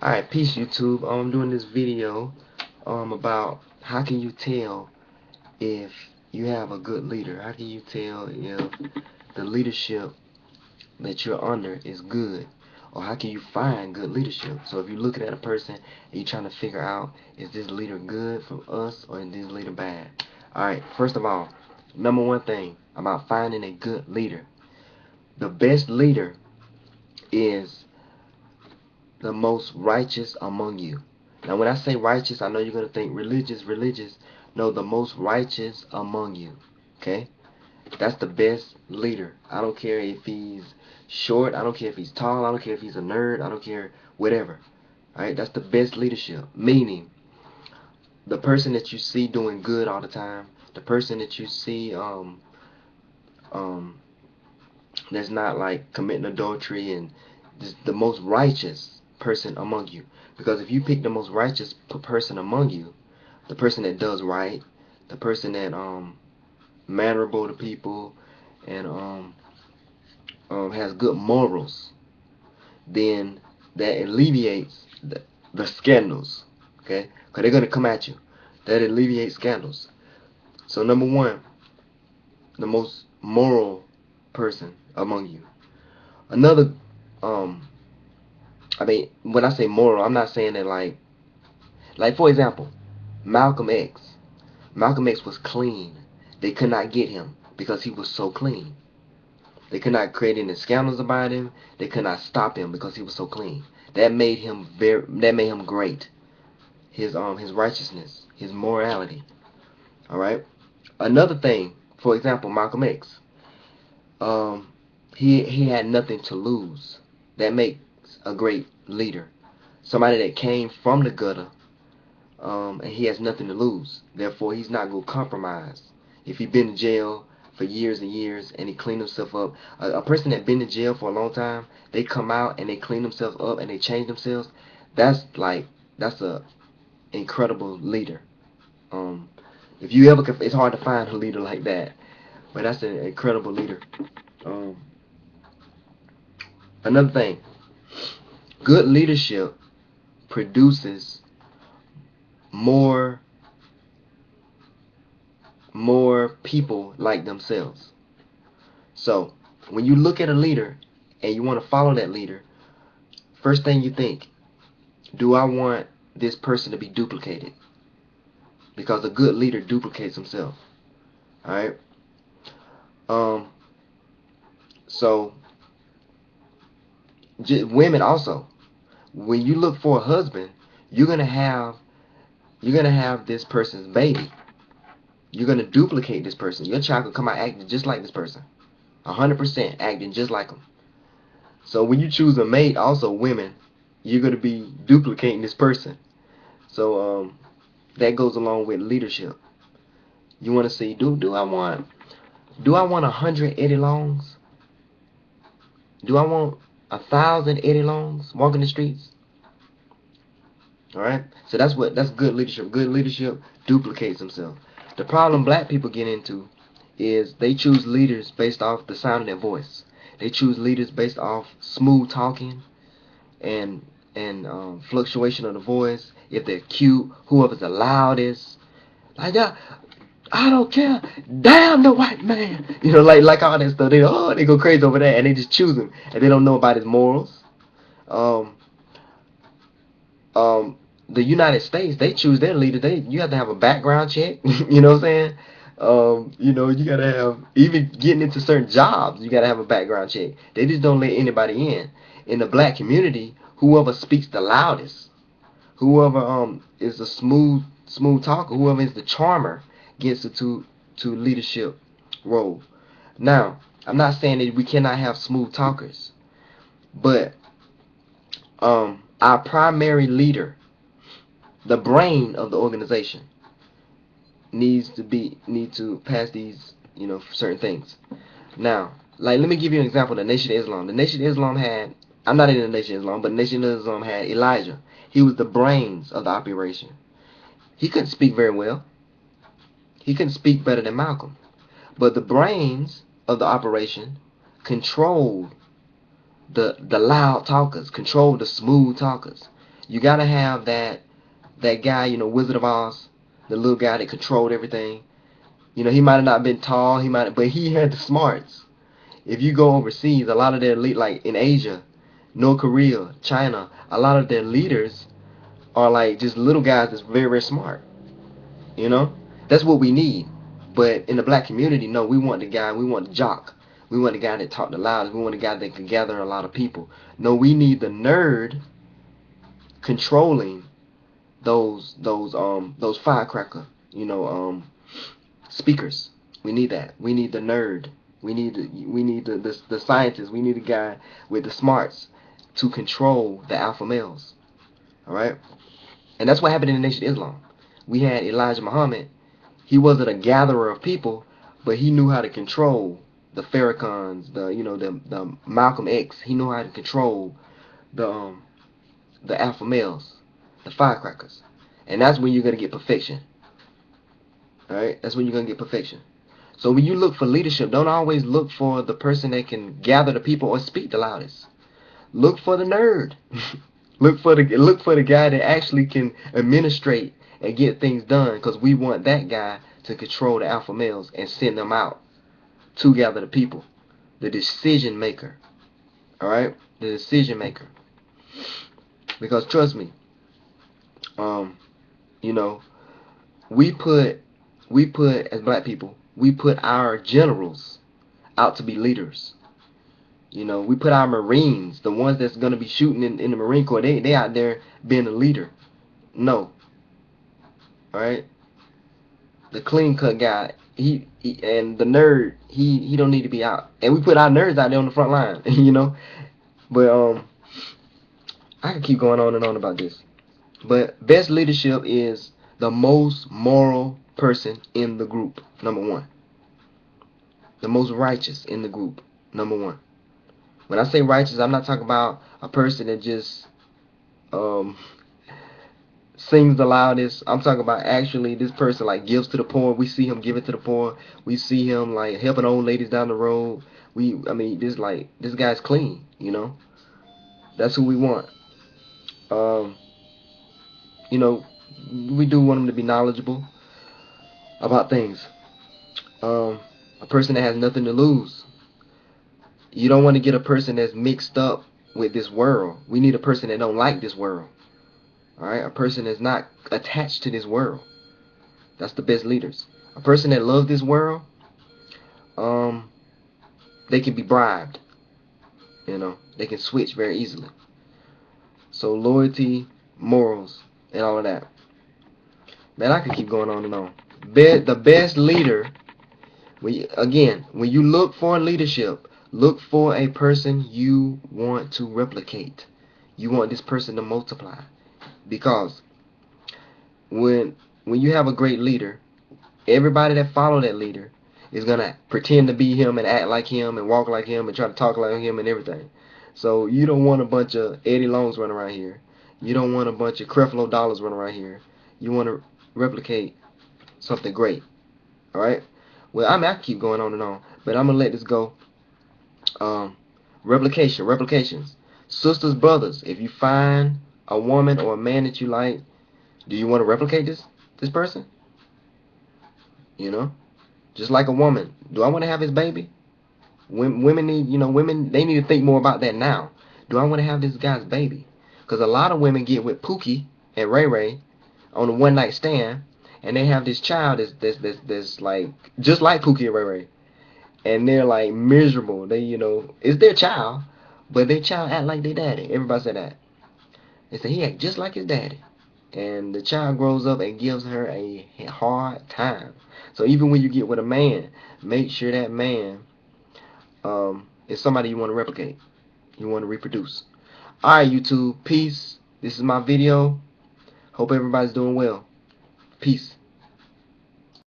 Alright, peace YouTube. I'm doing this video about how can you tell if you have a good leader. How can you tell if the leadership that you're under is good? Or how can you find good leadership? So if you're looking at a person and you're trying to figure out, is this leader good for us or is this leader bad? Alright, first of all, number one thing about finding a good leader. The best leader is the most righteous among you. Now, when I say righteous, I know you're going to think religious. No, the most righteous among you. Okay? That's the best leader. I don't care if he's short. I don't care if he's tall. I don't care if he's a nerd. I don't care. Whatever. Alright? That's the best leadership. Meaning, the person that you see doing good all the time, the person that you see um, that's not like committing adultery and just the most righteous person among you. Because if you pick the most righteous person among you, the person that does right, the person that mannerable to people and has good morals, then that alleviates the scandals. Okay, because they're gonna come at you. That alleviates scandals. So number one, the most moral person among you. Another I mean, when I say moral, I'm not saying that like for example, Malcolm X. Malcolm X was clean. They could not get him because he was so clean. They could not create any scandals about him. They could not stop him because he was so clean. That made him great. His righteousness, his morality. All right. Another thing, for example, Malcolm X. Um, he had nothing to lose. That makes a great leader. Somebody that came from the gutter, and he has nothing to lose. Therefore, he's not gonna compromise. If he's been in jail for years and years and he cleaned himself up, a person that been in jail for a long time, they come out and they clean themselves up and they change themselves. That's a incredible leader. Um, if you ever, it's hard to find a leader like that, but that's an incredible leader. Um, Another thing, good leadership produces more people like themselves. So when you look at a leader and you want to follow that leader, first thing you think, do I want this person to be duplicated? Because a good leader duplicates himself. All right. Um. So women also, when you look for a husband, you're gonna have this person's baby. You're gonna duplicate this person. Your child will come out acting just like this person, 100% acting just like them. So when you choose a mate, also women, you're gonna be duplicating this person. So that goes along with leadership. You want to see, do I want 100 Eddie Longs? Do I want 1,000 Eddie Longs walking the streets? All right. So that's good leadership. Good leadership duplicates themselves. The problem black people get into is they choose leaders based off the sound of their voice. They choose leaders based off smooth talking and fluctuation of the voice. If they're cute, whoever's the loudest, like that. I don't care. Damn the white man. You know, like all that stuff. They go crazy over that, and they just choose him, and they don't know about his morals. Um, um, the United States, they choose their leader. You have to have a background check. You know what I'm saying? You gotta have, even getting into certain jobs, you gotta have a background check. They just don't let anybody in. In the black community, whoever speaks the loudest, whoever is a smooth talker, whoever is the charmer, gets to leadership role. Now, I'm not saying that we cannot have smooth talkers, but our primary leader, the brain of the organization, need to pass these, certain things. Now, like, let me give you an example. The Nation of Islam. The Nation of Islam had, I'm not in the Nation of Islam, but the Nation of Islam had Elijah. He was the brains of the operation. He couldn't speak very well. He couldn't speak better than Malcolm. But the brains of the operation controlled the loud talkers, controlled the smooth talkers. You gotta have that guy, Wizard of Oz, the little guy that controlled everything. He might have not been tall, but he had the smarts. If you go overseas, a lot of their like in Asia, North Korea, China, a lot of their leaders are like just little guys that's very, very smart. You know, that's what we need. But in the black community, no, we want the jock. We want the guy that talked the loudest. We want the guy that can gather a lot of people. No, we need the nerd controlling those firecracker, speakers. We need that. We need the nerd. We need the scientist. We need the guy with the smarts to control the alpha males. All right, and that's what happened in the Nation of Islam. We had Elijah Muhammad. He wasn't a gatherer of people, but he knew how to control the Farrakhan's, the Malcolm X. He knew how to control the the alpha males, the firecrackers, and that's when you're gonna get perfection. All right, that's when you're gonna get perfection. So when you look for leadership, don't always look for the person that can gather the people or speak the loudest. Look for the nerd. look for the guy that actually can administrate and get things done, because we want that guy to control the alpha males and send them out to gather the people. The decision maker. All right, the decision maker. Because trust me, you know, we put as black people, we put our generals out to be leaders. We put our Marines, the ones that's gonna be shooting in the Marine Corps, they out there being a leader. No. Alright? The clean cut guy, he and the nerd, he don't need to be out. And we put our nerds out there on the front line, But I can keep going on and on about this. But best leadership is the most moral person in the group, number one. The most righteous in the group, number one. When I say righteous, I'm not talking about a person that just sings the loudest. I'm talking about actually this person like gives to the poor. We see him giving to the poor. We see him like helping old ladies down the road. This guy's clean. That's who we want. We do want them to be knowledgeable about things. A person that has nothing to lose. You don't want to get a person that's mixed up with this world. We need a person that don't like this world. Alright? A person that's not attached to this world. That's the best leaders. A person that loves this world, they can be bribed. They can switch very easily. So loyalty, morals, and all of that. Man, I could keep going on and on. The best leader, when you look for leadership, look for a person you want to replicate. You want this person to multiply. Because when you have a great leader, everybody that follow that leader is going to pretend to be him and act like him and walk like him and try to talk like him and everything. So you don't want a bunch of Eddie Longs running around here. You don't want a bunch of Creflo Dollars running around here. You want to replicate something great. Alright? Well, I can keep going on and on, but I'm going to let this go. Replications. Sisters, brothers, if you find a woman or a man that you like, do you want to replicate this person? Just like a woman. Do I want to have his baby? Women need, they need to think more about that now. Do I want to have this guy's baby? Because a lot of women get with Pookie and Ray Ray on a one night stand, and they have this child that's like just like Pookie and Ray Ray, and they're like miserable. They it's their child, but their child act like their daddy. Everybody say that. They say he act just like his daddy, and the child grows up and gives her a hard time. So even when you get with a man, make sure that man is somebody you want to replicate, you want to reproduce. Alright, YouTube, peace. This is my video. Hope everybody's doing well. Peace.